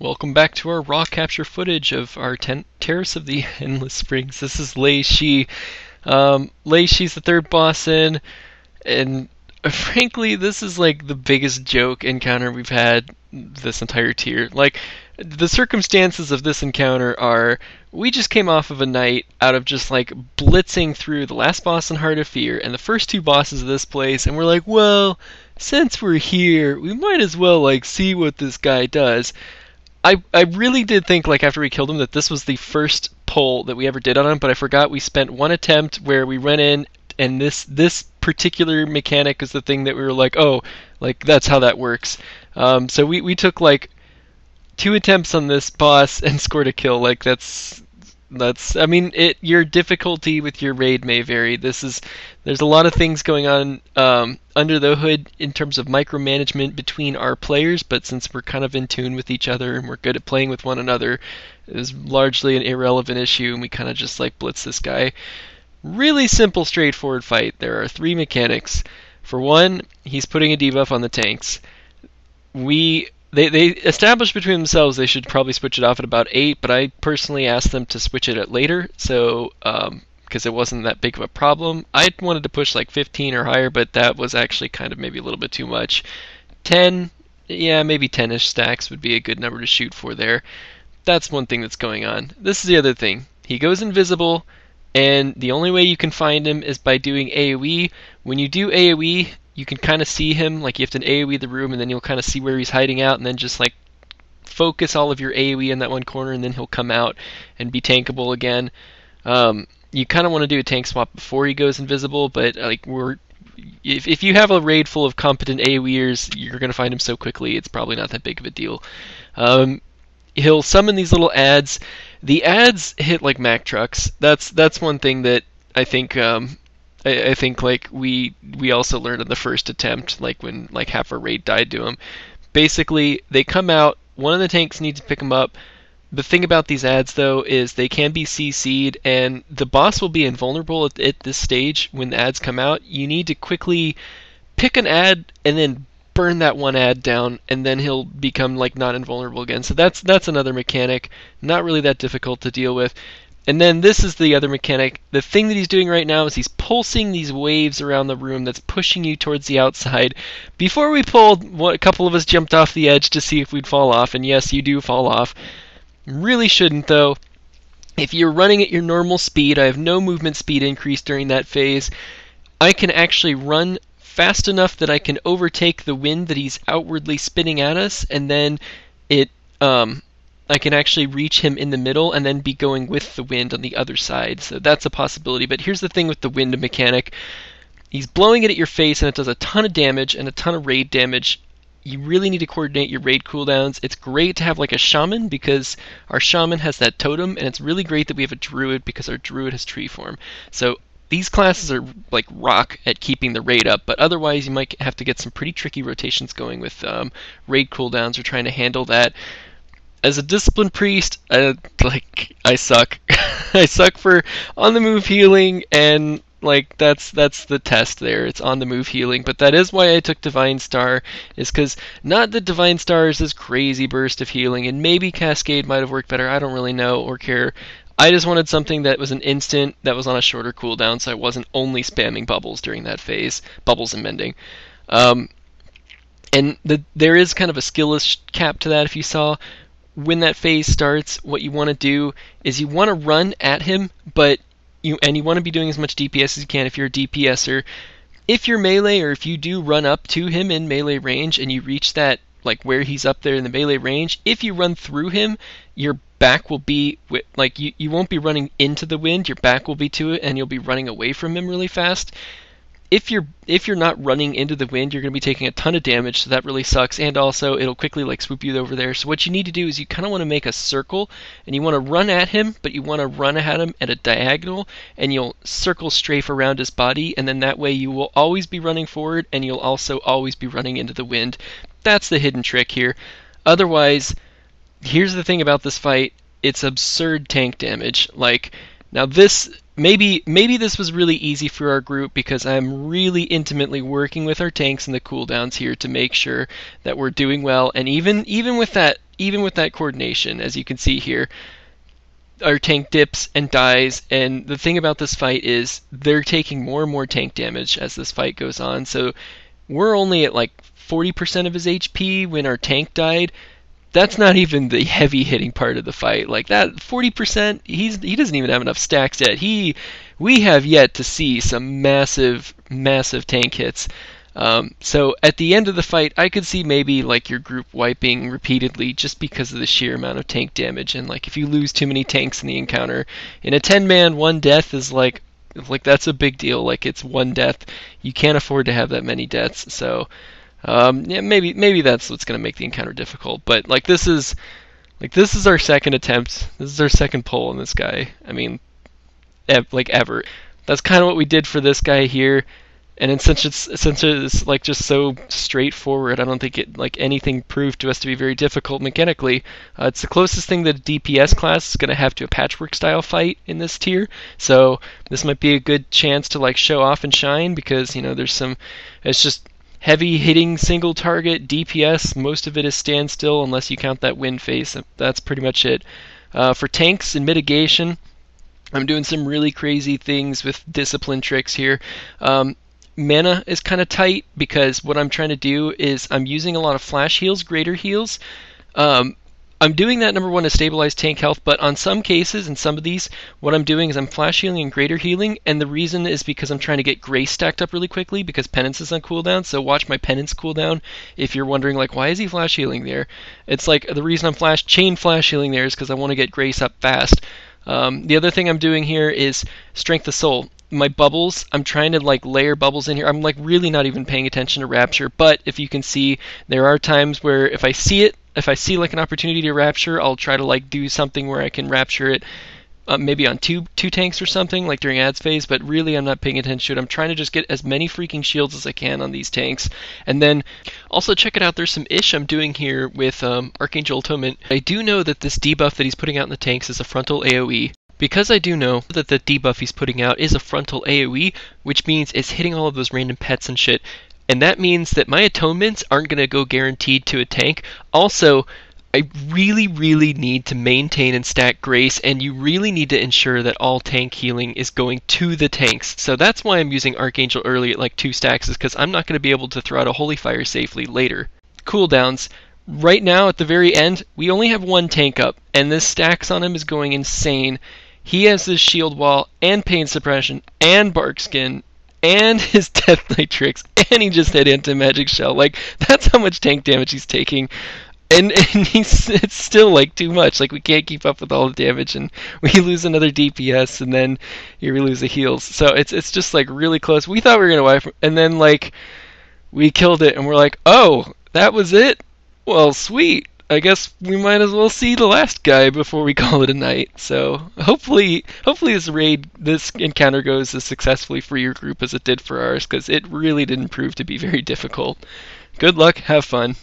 Welcome back to our raw capture footage of our Terrace of the Endless Springs. This is Lei Shi. Lei Shi's the third boss in, and frankly, this is like the biggest joke encounter we've had this entire tier. Like, the circumstances of this encounter are, we just came off of a night out of just like blitzing through the last boss in Heart of Fear and the first two bosses of this place, and we're like, well, since we're here, we might as well like see what this guy does. I really did think, like, after we killed him, that this was the first pull that we ever did on him, but I forgot we spent one attempt where we went in, and this particular mechanic is the thing that we were like, oh, like, that's how that works. So we took, like, 2 attempts on this boss and scored a kill. Like, that's I mean, your difficulty with your raid may vary. There's a lot of things going on under the hood in terms of micromanagement between our players, but since we're kind of in tune with each other and we're good at playing with one another, it was largely an irrelevant issue, and we kind of just like blitz this guy. Really simple, straightforward fight. There are 3 mechanics. For one, he's putting a debuff on the tanks. They established between themselves they should probably switch it off at about 8, but I personally asked them to switch it at later, so because it wasn't that big of a problem. I wanted to push like 15 or higher, but that was actually kind of maybe a little bit too much. 10, yeah, maybe 10-ish stacks would be a good number to shoot for there. That's one thing that's going on. This is the other thing. He goes invisible, and the only way you can find him is by doing AoE. When you do AoE, you can kind of see him, like you have to AoE the room, and then you'll kind of see where he's hiding out, and then just like focus all of your AoE in that one corner, and then he'll come out and be tankable again. You kind of want to do a tank swap before he goes invisible, but like if you have a raid full of competent AoEers, you're going to find him so quickly, it's probably not that big of a deal. He'll summon these little ads. The ads hit like Mack trucks. That's one thing that I think I think like we also learned in the first attempt, like when like half our raid died to them. Basically, they come out. One of the tanks needs to pick them up. The thing about these ads, though, is they can be CC'd, and the boss will be invulnerable at this stage when the ads come out. You need to quickly pick an ad and then burn that one ad down, and then he'll become like not invulnerable again. So that's another mechanic, not really that difficult to deal with. And then this is the other mechanic. The thing that he's doing right now is he's pulsing these waves around the room that's pushing you towards the outside. Before we pulled, a couple of us jumped off the edge to see if we'd fall off, and yes, you do fall off. Really shouldn't, though. If you're running at your normal speed, I have no movement speed increase during that phase. I can actually run fast enough that I can overtake the wind that he's outwardly spinning at us, and then I can actually reach him in the middle and then be going with the wind on the other side. So that's a possibility. But here's the thing with the wind mechanic. He's blowing it at your face, and it does a ton of damage and a ton of raid damage. You really need to coordinate your raid cooldowns. It's great to have like a shaman, because our shaman has that totem, and it's really great that we have a druid because our druid has tree form. So these classes are like rock at keeping the raid up, but otherwise you might have to get some pretty tricky rotations going with raid cooldowns or trying to handle that. As a disciplined priest, I suck. I suck for on the move healing, and like that's the test there. It's on the move healing, but that is why I took Divine Star, is because not that Divine Star is this crazy burst of healing, and maybe Cascade might have worked better. I don't really know or care. I just wanted something that was an instant, that was on a shorter cooldown, so I wasn't only spamming bubbles during that phase, bubbles and mending. And there is kind of a skillless cap to that. If you saw, when that phase starts, what you want to do is you want to run at him, but you want to be doing as much DPS as you can if you're a DPSer. If you're melee, or if you do run up to him in melee range and you reach that, like where he's up there in the melee range, if you run through him, your back will be, like you won't be running into the wind, your back will be to it, and you'll be running away from him really fast. If you're not running into the wind, you're going to be taking a ton of damage, so that really sucks, and also it'll quickly like swoop you over there. So what you need to do is you kind of want to make a circle, and you want to run at him, but you want to run at him at a diagonal, and you'll circle strafe around his body, and then that way you will always be running forward, and you'll also always be running into the wind. That's the hidden trick here. Otherwise, here's the thing about this fight, it's absurd tank damage. Like, now this, maybe this was really easy for our group because I'm really intimately working with our tanks and the cooldowns here to make sure that we're doing well. And even with that even with that coordination, as you can see here, our tank dips and dies, and the thing about this fight is they're taking more and more tank damage as this fight goes on, so we're only at like 40% of his HP when our tank died. That's not even the heavy hitting part of the fight. Like that 40%, he doesn't even have enough stacks yet. We have yet to see some massive tank hits. So at the end of the fight, I could see maybe like your group wiping repeatedly just because of the sheer amount of tank damage. And like if you lose too many tanks in the encounter, in a 10-man, one death is like that's a big deal. Like it's one death. You can't afford to have that many deaths. So yeah, maybe that's what's gonna make the encounter difficult. But like this is our second attempt. This is our second pull on this guy. I mean, like ever. That's kind of what we did for this guy here. And then since it's like just so straightforward, I don't think it like anything proved to us to be very difficult mechanically. It's the closest thing that a DPS class is going to have to a patchwork style fight in this tier. So this might be a good chance to like show off and shine because there's some. It's just heavy hitting single target DPS. Most of it is standstill unless you count that wind phase. That's pretty much it. For tanks and mitigation, I'm doing some really crazy things with discipline tricks here. Mana is kind of tight because what I'm trying to do is I'm using a lot of flash heals, greater heals. I'm doing that, number one, to stabilize tank health, but on some cases, in some of these, what I'm doing is I'm flash healing and greater healing, and the reason is because I'm trying to get grace stacked up really quickly because penance is on cooldown, so watch my penance cooldown if you're wondering, like, why is he flash healing there? It's like, the reason I'm chain flash healing there is because I want to get grace up fast. The other thing I'm doing here is Strength of Soul. My bubbles, I'm trying to like layer bubbles in here. I'm like really not even paying attention to Rapture, but if you can see, there are times where if I see like an opportunity to Rapture, I'll try to like do something where I can Rapture it maybe on two tanks or something, like during ads phase, but really I'm not paying attention to it. I'm trying to just get as many freaking shields as I can on these tanks. And then also check it out, there's some ish I'm doing here with Archangel Atonement. I do know that this debuff that he's putting out in the tanks is a frontal AoE. Because I do know that the debuff he's putting out is a frontal AoE, which means it's hitting all of those random pets and shit, and that means that my atonements aren't going to go guaranteed to a tank. Also, I really need to maintain and stack grace, and you really need to ensure that all tank healing is going to the tanks. So that's why I'm using Archangel early at like 2 stacks, is because I'm not going to be able to throw out a Holy Fire safely later. Cooldowns. Right now, at the very end, we only have 1 tank up, and this stacks on him is going insane. He has this shield wall, and pain suppression, and bark skin, and his death knight tricks, and he just had anti-magic shell. Like, that's how much tank damage he's taking. And it's still like too much. Like, we can't keep up with all the damage, and we lose another DPS, and then we lose the heals. So it's just like really close. We thought we were gonna wipe, and then like we killed it, and we're like, oh, that was it? Well, sweet. I guess we might as well see the last guy before we call it a night. So hopefully this encounter goes as successfully for your group as it did for ours, because it really didn't prove to be very difficult. Good luck, have fun.